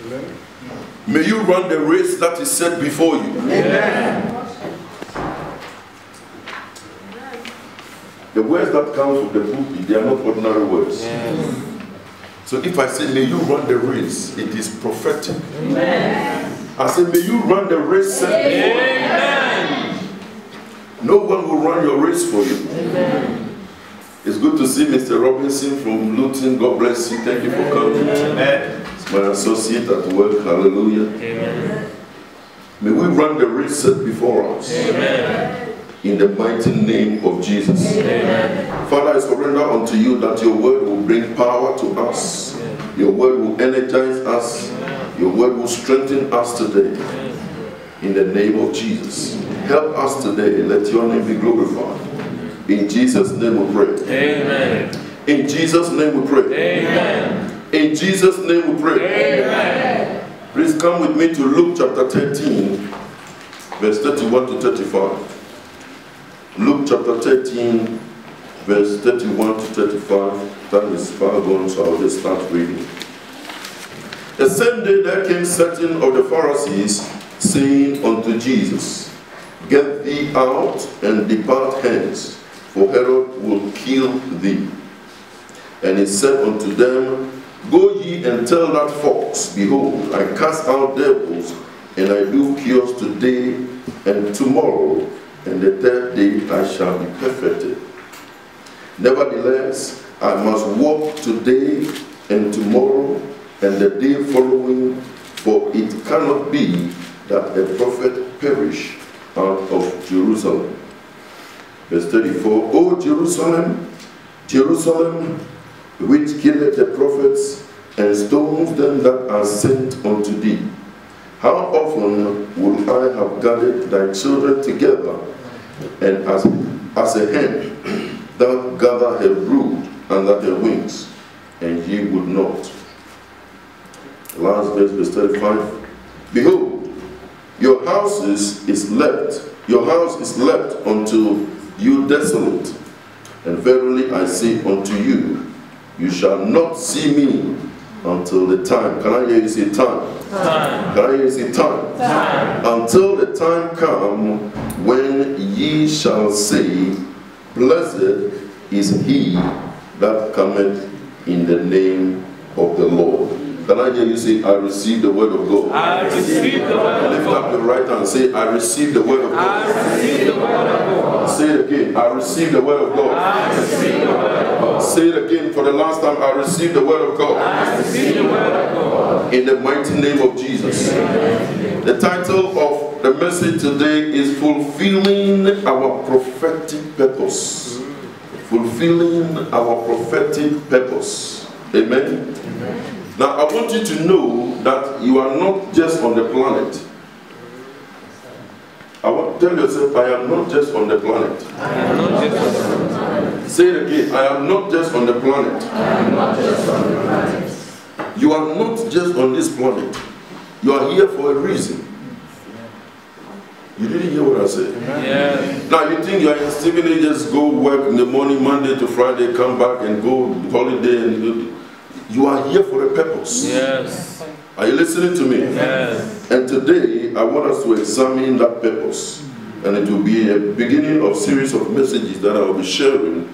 Amen. May you run the race that is set before you. Amen. The words that come from the pulpit, they are not ordinary words. Yes. So if I say, may you run the race, it is prophetic. Amen. I say, may you run the race set before you. Amen. No one will run your race for you. Amen. It's good to see Mr. Robinson from Luton. God bless you. Thank you for coming. Amen. It's my associate at work. Hallelujah. Amen. May we run the race set before us. Amen. In the mighty name of Jesus. Amen. Father, I surrender unto you that your word will bring power to us. Your word will energize us. Your word will strengthen us today. In the name of Jesus. Help us today. Let your name be glorified. In Jesus' name we pray. Amen. In Jesus' name we pray. Amen. In Jesus' name we pray. Amen. Please come with me to Luke chapter 13, verse 31 to 35. Luke chapter 13, verse 31 to 35. Time is far gone, so I'll just start reading. The same day there came certain of the Pharisees, saying unto Jesus, Get thee out and depart hence, for Herod will kill thee. And he said unto them, Go ye and tell that fox, Behold, I cast out devils, and I do cures today and tomorrow, and the third day I shall be perfected. Nevertheless, I must walk today and tomorrow and the day following, for it cannot be that a prophet perish out of Jerusalem. Verse 34, O Jerusalem, Jerusalem, which killeth the prophets and stones them that are sent unto thee. How often would I have gathered thy children together, and as a hen thou gather her brood under her wings, and ye would not. Last verse, verse 35. Behold, your house is left unto you desolate. And verily I say unto you, you shall not see me until the time. Can I hear you say time? Time. Can I hear you say time? Time. Until the time come when ye shall say, Blessed is he that cometh in the name of the Lord. Can I hear you say, I receive the word of God? I receive the word of Lift up God. your right hand and say, I receive the word of God. I receive the word of God. Say it again, I receive the word of God. I receive the word of God. Say it again for the last time, I receive the word of God. I receive the word of God. In the mighty name of Jesus. The title of the message today is Fulfilling Our Prophetic Purpose. Fulfilling our prophetic purpose. Amen. Now I want you to know that you are not just on the planet. I want to tell yourself, I am not just on the planet. I am not just on the planet. Say it again, I am not just on the planet. I am not just on the planet. You are not just on this planet. You are here for a reason. You didn't hear what I said? Yes. Now you think you are in Stephen A. Just go work in the morning, Monday to Friday, come back and go holiday, and you are here for a purpose. Yes. Are you listening to me? Yes. And today I want us to examine that purpose, and it will be a beginning of series of messages that I will be sharing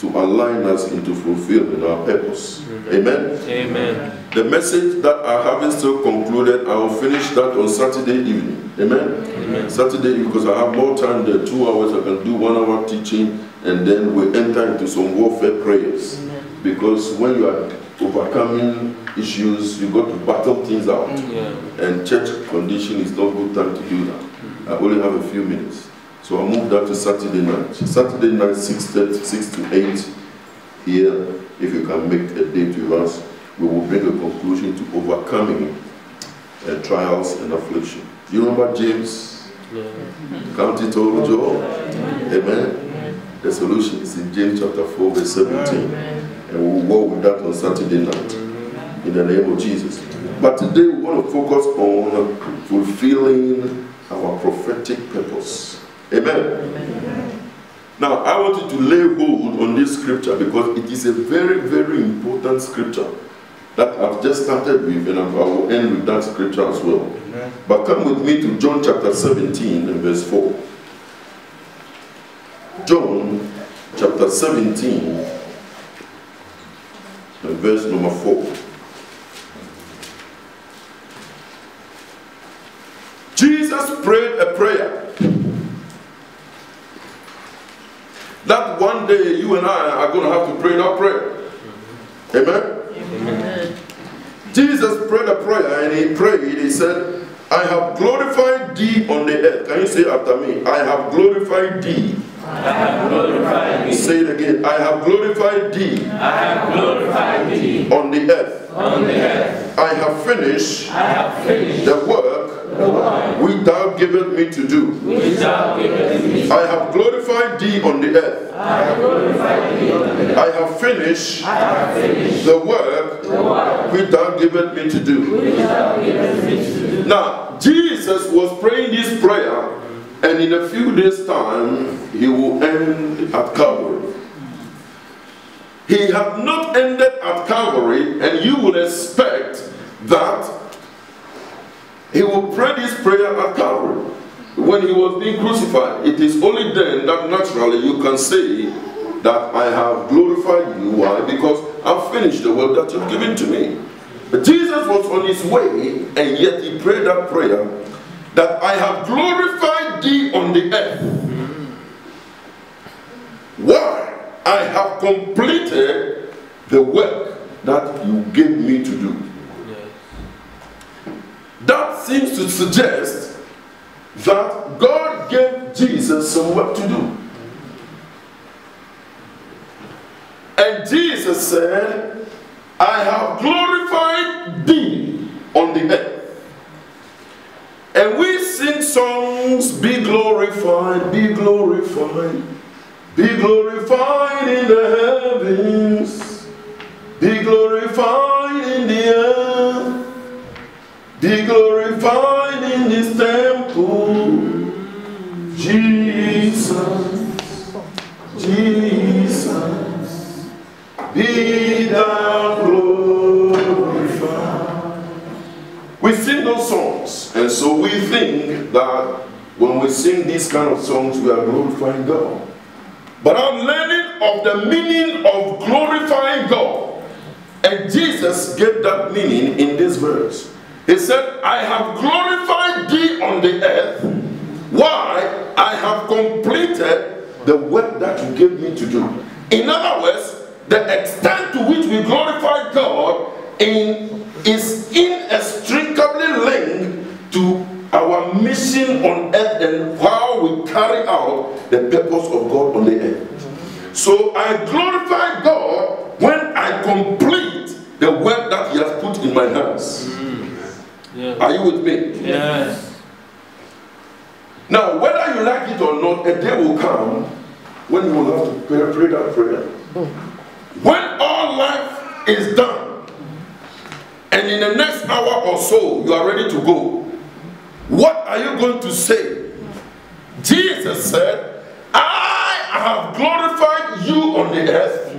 to align us into fulfilling our purpose. Amen. Amen. The message that I haven't still concluded, I will finish that on Saturday evening. Amen? Amen. Saturday, because I have more time than 2 hours, I can do 1 hour teaching, and then we enter into some warfare prayers. Because when you are overcoming issues, you got to battle things out. Yeah. And church condition is not good time to do that. I only have a few minutes. So I'll move that to Saturday night. Saturday night, 6 to 8 here. If you can make a date with us, we will bring a conclusion to overcoming trials and affliction. Do you remember James? Yeah. Count it all joy. Amen. The solution is in James chapter 4, verse 17. And we'll walk with that on Saturday night. In the name of Jesus. But today we want to focus on fulfilling our prophetic purpose. Amen. Now, I want you to lay hold on this scripture because it is a very, very important scripture. that I've just started with, and I will end with that scripture as well. But come with me to John chapter 17 and verse 4. John chapter 17 and verse number 4. Jesus prayed a prayer that one day you and I are going to have to pray that prayer. Amen? Amen. Jesus prayed a prayer, and he prayed, he said, I have glorified thee on the earth. Can you say after me? I have glorified thee. I have glorified thee. Say it again. I have glorified thee. I have glorified thee. On the earth. On the earth. I have finished. I have finished. The work. The work. Which thou givest me to do. Which thou givest me. I have glorified thee on the earth. I have glorified thee on the earth. I have finished. I have finished. The work. The work. Which thou givest me to do. Which thou givest me to do. Now, Jesus was praying this prayer, and in a few days' time, he will end at Calvary. He had not ended at Calvary, and you will expect that he will pray this prayer at Calvary. When he was being crucified, it is only then that naturally you can say that I have glorified you. Why? Because I've finished the work that you've given to me. But Jesus was on his way, and yet he prayed that prayer that I have glorified thee on the earth. Why? I have completed the work that you gave me to do. That seems to suggest that God gave Jesus some work to do. And Jesus said, I have glorified thee on the earth. And we sing songs, be glorified, be glorified, be glorified in the heavens, be glorified in the earth, be glorified in this temple. Jesus, Jesus, be thou glorified. We sing those songs, and so we think that when we sing these kind of songs, we are glorifying God. But I'm learning of the meaning of glorifying God, and Jesus gave that meaning in this verse. He said, I have glorified thee on the earth. Why? I have completed the work that you gave me to do. In other words, the extent to which we glorify God is inextricably linked to our mission on earth and how we carry out the purpose of God on the earth. So I glorify God when I complete the work that he has put in my hands. Yes. Are you with me? Yes. Now, whether you like it or not, a day will come when you will have to pray that prayer. When all life is done, and in the next hour or so, you are ready to go, what are you going to say? Jesus said, I have glorified you on the earth.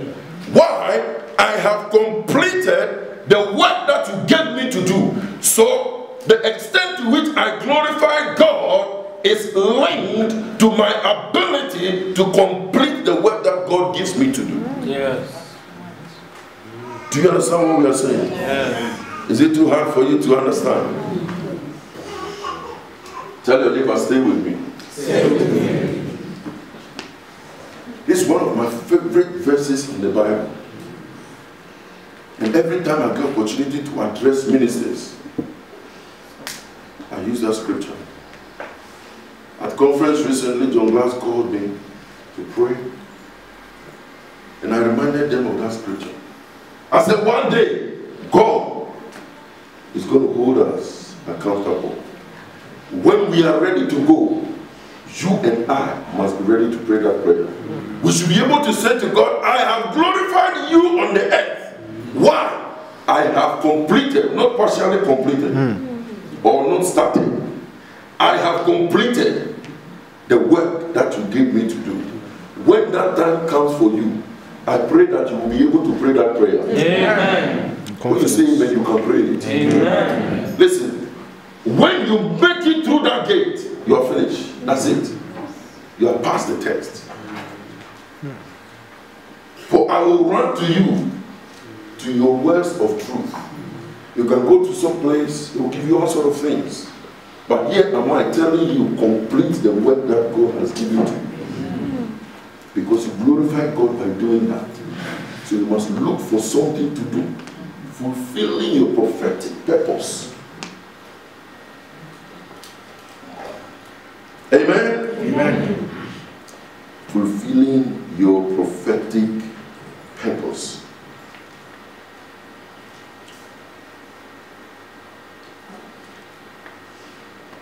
Why? I have completed the work that you gave me to do. So, the extent to which I glorify God is linked to my ability to complete the work that God gives me to do. Yes. Do you understand what we are saying? Yes. Is it too hard for you to understand? Tell your neighbor, stay with me. Stay with me. This is one of my favorite verses in the Bible. And every time I get opportunity to address ministers, I use that scripture. At conference recently, John Glass called me to pray. And I reminded them of that scripture. I said, one day, God is going to hold us accountable. When we are ready to go, you and I must be ready to pray that prayer. We should be able to say to God, I have glorified you on the earth. Why? I have completed, not partially completed, or not started. I have completed the work that you gave me to do. When that time comes for you, I pray that you will be able to pray that prayer. Amen. When you say amen, you can pray it. Amen. Listen, when you make it through that gate, you are finished. That's it. You have passed the test. For I will run to you, to your words of truth. You can go to some place, it will give you all sort of things. But here am I telling you, complete the work that God has given to you. Because you glorify God by doing that. So you must look for something to do. Fulfilling your prophetic purpose. Amen? Amen. Fulfilling your prophetic purpose.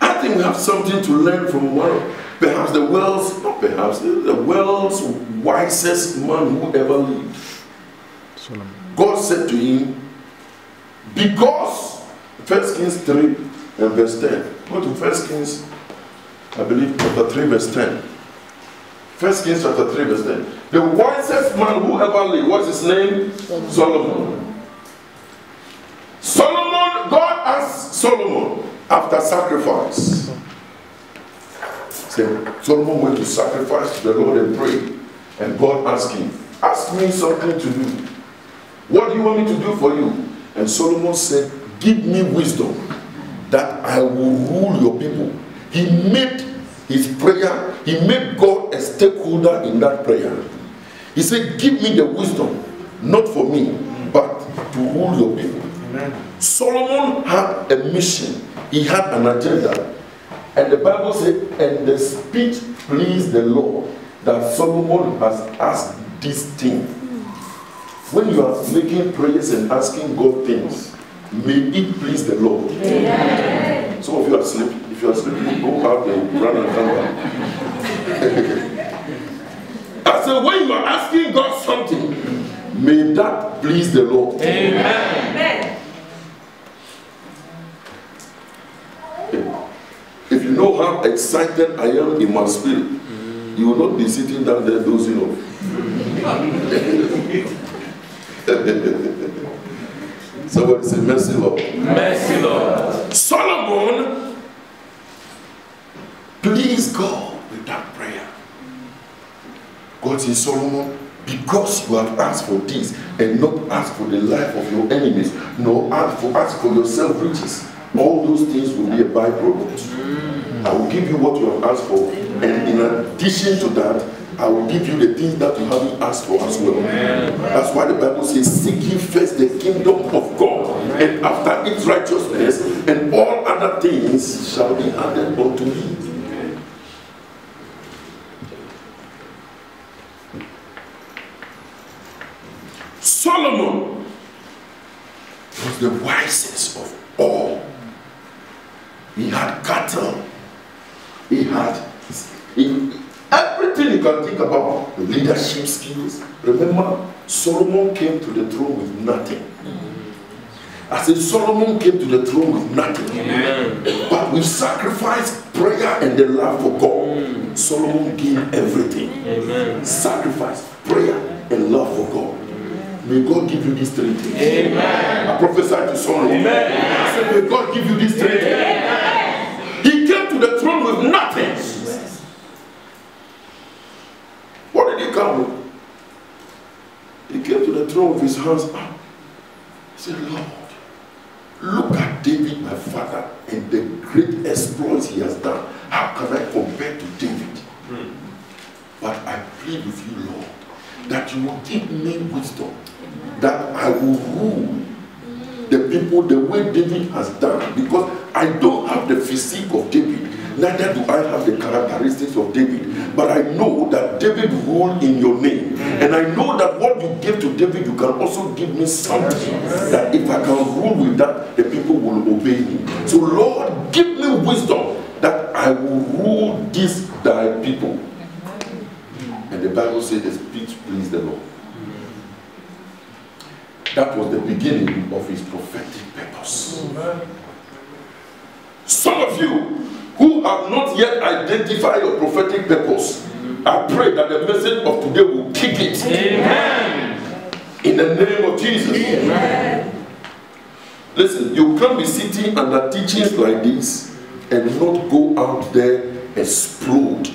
I think we have something to learn from one of, perhaps the world's, not perhaps, the world's wisest man who ever lived. Solomon. God said to him, because 1 Kings 3 and verse 10. Go to 1 Kings, I believe, chapter 3 verse 10. 1 Kings chapter 3 verse 10. The wisest man who ever lived, what's his name? Solomon. Solomon, God asked Solomon after sacrifice. So Solomon went to sacrifice to the Lord and pray. And God asked him, ask me something to do. What do you want me to do for you? And Solomon said, give me wisdom that I will rule your people. He made his prayer, he made God a stakeholder in that prayer. He said, give me the wisdom, not for me, but to rule your people. Amen. Solomon had a mission, he had an agenda. And the Bible said, and the speech pleased the Lord, that Solomon has asked this thing. When you are making prayers and asking God things, may it please the Lord. Amen. Some of you are sleeping. If you are sleeping, go out and run and come back. I said, when you are asking God something, may that please the Lord. Amen. If you know how excited I am in my spirit, you will not be sitting down there dozing off. Somebody say, mercy, Lord. Mercy, Lord. Solomon pleased God with that prayer. God says, Solomon, because you have asked for this and not asked for the life of your enemies, nor ask for yourself riches, all those things will be a byproduct. I will give you what you have asked for, and in addition to that, I will give you the things that you haven't asked for as well. That's why the Bible says, seek ye first the kingdom of God, and after its righteousness, and all other things shall be added unto you. Solomon was the wisest of all. He had cattle. He had everything you can think about, leadership skills. Remember, Solomon came to the throne with nothing. I said Solomon came to the throne with nothing. Amen. But with sacrifice, prayer, and the love for God, Solomon gained everything. Amen. Sacrifice, prayer, and love for God. May God give you these three things. Amen. I prophesied to Solomon. Amen. I said, may God give you these three things. Amen. He came to the throne with nothing. What did he come with? He came to the throne with his hands up. He said, Lord, look at David, my father, and the great exploits he has done. How can I compare to David? But I plead with you, Lord, that you will give me wisdom, that I will rule the people the way David has done, because I don't have the physique of David, neither do I have the characteristics of David, but I know that David ruled in your name, and I know that what you gave to David, you can also give me something, that if I can rule with that, the people will obey me. So Lord, give me wisdom that I will rule these thy people. And the Bible says the speech pleased the Lord. That was the beginning of his prophetic purpose. Some of you who have not yet identified your prophetic purpose, I pray that the message of today will kick it. Amen. In the name of Jesus. Amen. Listen, you can't be sitting under teachings like this and not go out there explode.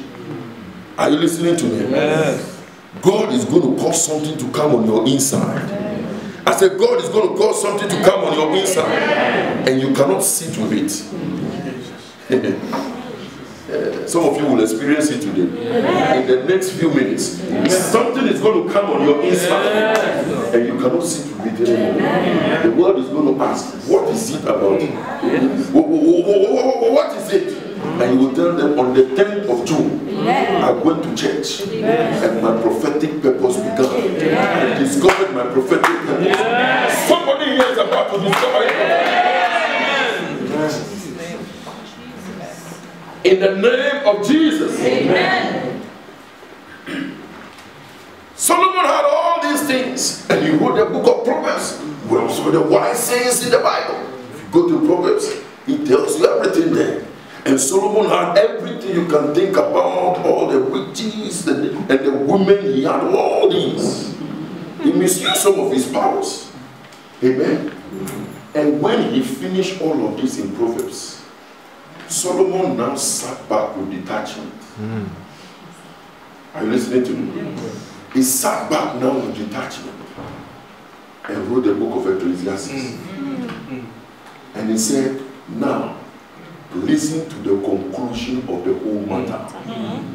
Are you listening to me? Yes. God is going to cause something to come on your inside. I said, God is going to cause something to come on your inside, and you cannot sit with it. Some of you will experience it today. In the next few minutes, something is going to come on your inside, and you cannot sit with it anymore. The world is going to ask, what is it about? What is it? And you will tell them, on the 10th of June, I went to church and my prophetic purpose began. I discovered my prophetic purpose. Somebody here is about to discover it. In the name of Jesus. Amen. Solomon had all these things, and he wrote the book of Proverbs. Well, so the wise sayings in the Bible. If you go to Proverbs, it tells you everything there. And Solomon had everything you can think about, all the riches and the women. He had all these. He misused some of his powers. Amen. And when he finished all of this in Proverbs, Solomon now sat back with detachment. Are you listening to me? He sat back now with detachment and wrote the book of Ecclesiastes. And he said, now, listen to the conclusion of the whole matter.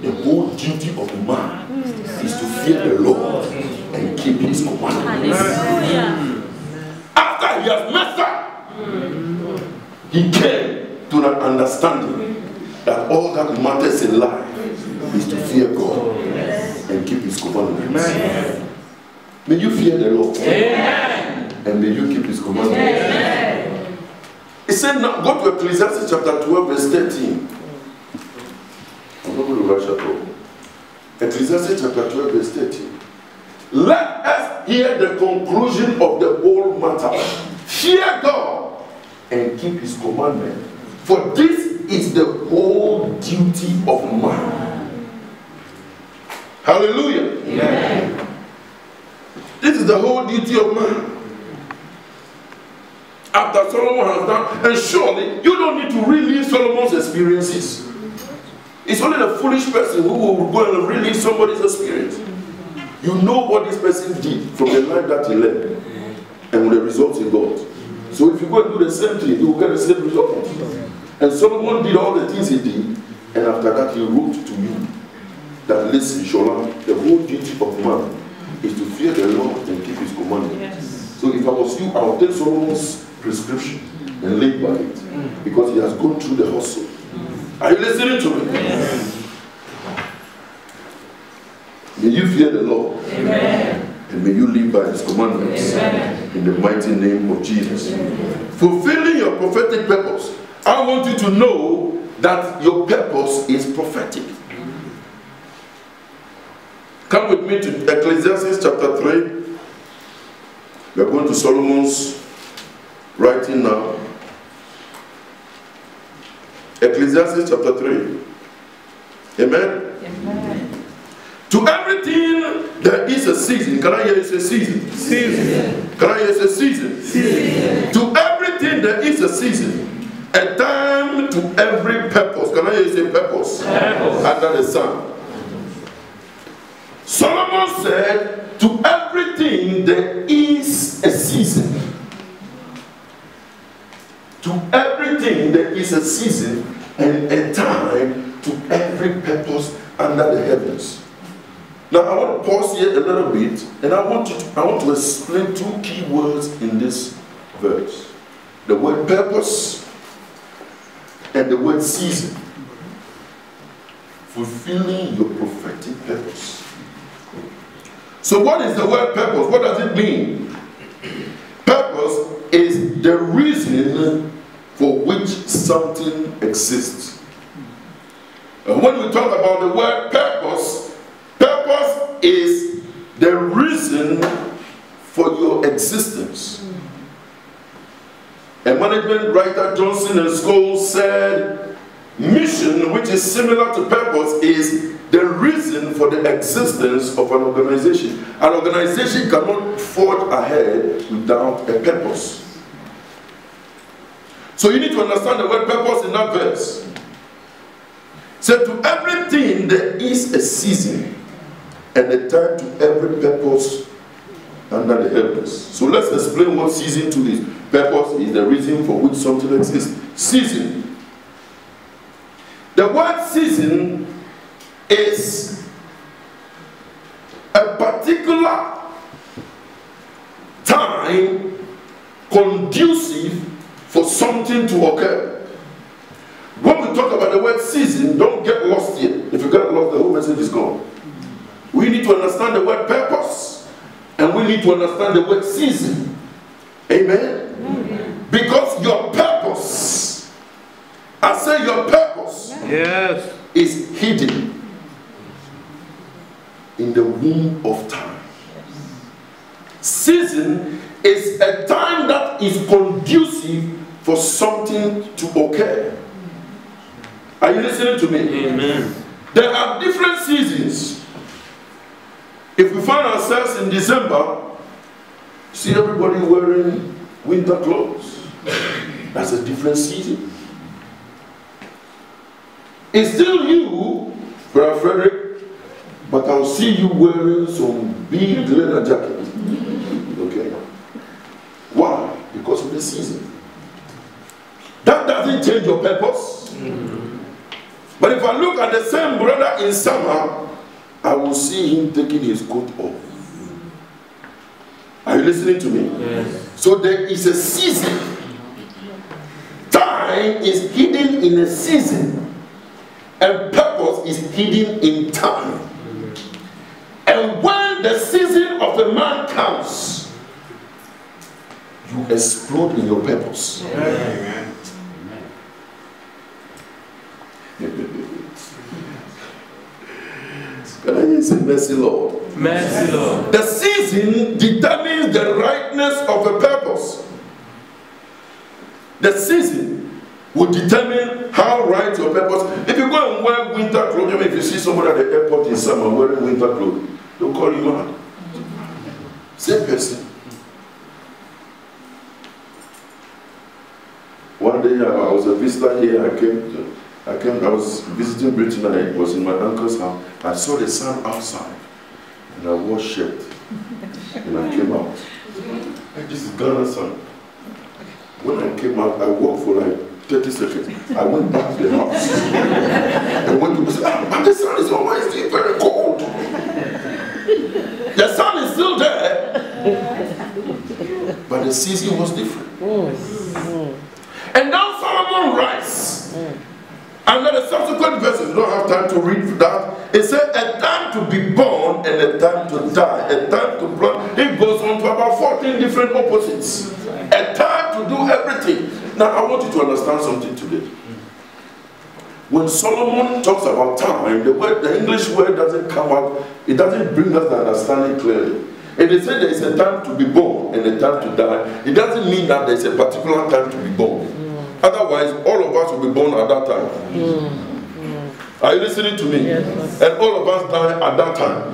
The whole duty of man is to fear the Lord and keep his commandments. After he has messed up, he came to an understanding that all that matters in life is to fear God and keep his commandments. May you fear the Lord. And may you keep his commandments. He said, now go to Ecclesiastes chapter 12, verse 13. I'm not going to rush at all. Ecclesiastes chapter 12, verse 13. Let us hear the conclusion of the whole matter. Fear God and keep his commandment. For this is the whole duty of man. Hallelujah. Amen. This is the whole duty of man. After Solomon has done, and surely you don't need to relive Solomon's experiences. It's only the foolish person who will go and relive somebody's experience. You know what this person did from the life that he led and the results he got. So if you go and do the same thing, you will get the same result. And Solomon did all the things he did, and after that he wrote to you that, listen, Shola, the whole duty of man is to fear the Lord and keep his commandments. Yes. So if I was you, I would take Solomon's prescription and live by it, because he has gone through the hustle. Are you listening to me? Yes. May you fear the Lord. Amen. And may you live by his commandments. Amen. In the mighty name of Jesus. Amen. Fulfilling your prophetic purpose. I want you to know that your purpose is prophetic. Come with me to Ecclesiastes chapter 3. We are going to Solomon's writing now. Ecclesiastes chapter 3. Amen? Amen. To everything there is a season. Can I hear you say season? Season. Can I hear you say season? Season. To everything there is a season. A time to every purpose. Can I hear you say purpose? Purpose. Under the sun. Solomon said, to everything there is a season. To everything there is a season and a time to every purpose under the heavens. Now I want to pause here a little bit, and I want to explain two key words in this verse. The word purpose and the word season. Fulfilling your prophetic purpose. So what is the word purpose? What does it mean? Purpose is the reason for which something exists. And when we talk about the word purpose, purpose is the reason for your existence. A management writer, Johnson and Scholes, said, mission, which is similar to purpose, is the reason for the existence of an organization. An organization cannot forge ahead without a purpose. So you need to understand the word purpose in that verse. So to everything there is a season and a time to every purpose under the heavens. So let's explain what season to is. Purpose is the reason for which something exists. Season. The word season is a particular time conducive for something to occur. When we talk about the word season, don't get lost here. If you get lost, the whole message is gone. We need to understand the word purpose, and we need to understand the word season. Amen? Because your purpose, I say your purpose, Yes. is hidden in the womb of time. Season is a time that is conducive for something to occur. Are you listening to me? Amen. There are different seasons. If we find ourselves in December, see everybody wearing winter clothes. That's a different season. It's still you, Brother Frederick, but I'll see you wearing some big leather jacket. Okay? Why? Because of the season. That doesn't change your purpose. But if I look at the same brother in summer, I will see him taking his coat off. Are you listening to me? Yes. So there is a season. Time is hidden in a season, and purpose is hidden in time. And when the season of the man comes, you explode in your purpose. Amen. Can I hear say mercy, Lord? Mercy, Lord. The season determines the rightness of a purpose. The season will determine how right your purpose. If you go and wear winter clothes, if you see somebody at the airport in summer wearing winter clothes, they'll call you mad. Same person. One day I was a visitor here. I was visiting Britain. I was in my uncle's house. I saw the sun outside, and I wore shirt, and I came out. This is Ghana sun. When I came out, I walked for like 30 seconds. I went back to the house. And when people said, but the sun is always still very cold. The sun is still there, but the season was different. And now Solomon writes, under the subsequent verses, you don't have time to read that. It says a time to be born and a time to die, a time to plant. It goes on to about 14 different opposites. A time to do everything. Now I want you to understand something today. When Solomon talks about time, the English word doesn't come out, it doesn't bring us the understanding clearly. If they say there is a time to be born and a time to die, it doesn't mean that there is a particular time to be born. Otherwise, all of us will be born at that time. Are you listening to me? Yes. And all of us die at that time.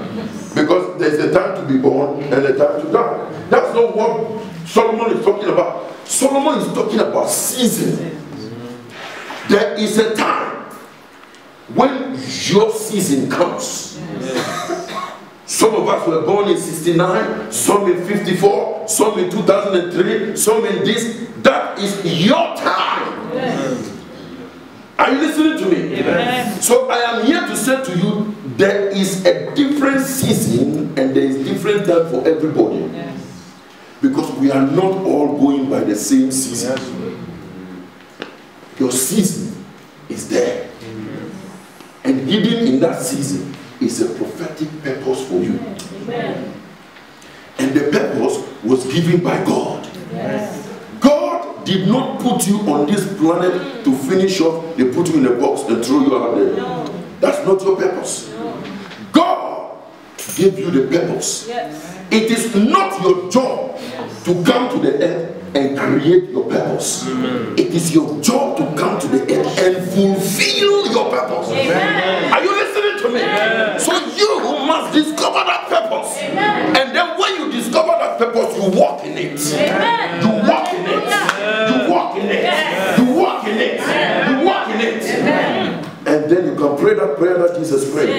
Because there is a time to be born and a time to die. That's not what Solomon is talking about. Solomon is talking about season. There is a time when your season comes. Some of us were born in 69, some in 54, some in 2003, some in this. That is your time. Yes. Are you listening to me? Yes. So I am here to say to you, there is a different season and there is different time for everybody. Yes. Because we are not all going by the same season. Yes. Your season is there. And hidden in that season is a prophetic purpose for you. Amen. And the purpose was given by God. Yes. God did not put you on this planet to finish off. They put you in a box and throw you out there. No. That's not your purpose. No. God gave you the purpose. Yes. It is not your job to come to the earth and create your purpose. Amen. It is your job to come to the earth and fulfill your purpose. Amen. Are you listening to me? Amen. So you must discover that purpose. Amen. And then when you discover that purpose, you walk in it. Amen. You walk in it. You walk in it. can pray that prayer that Jesus prayed.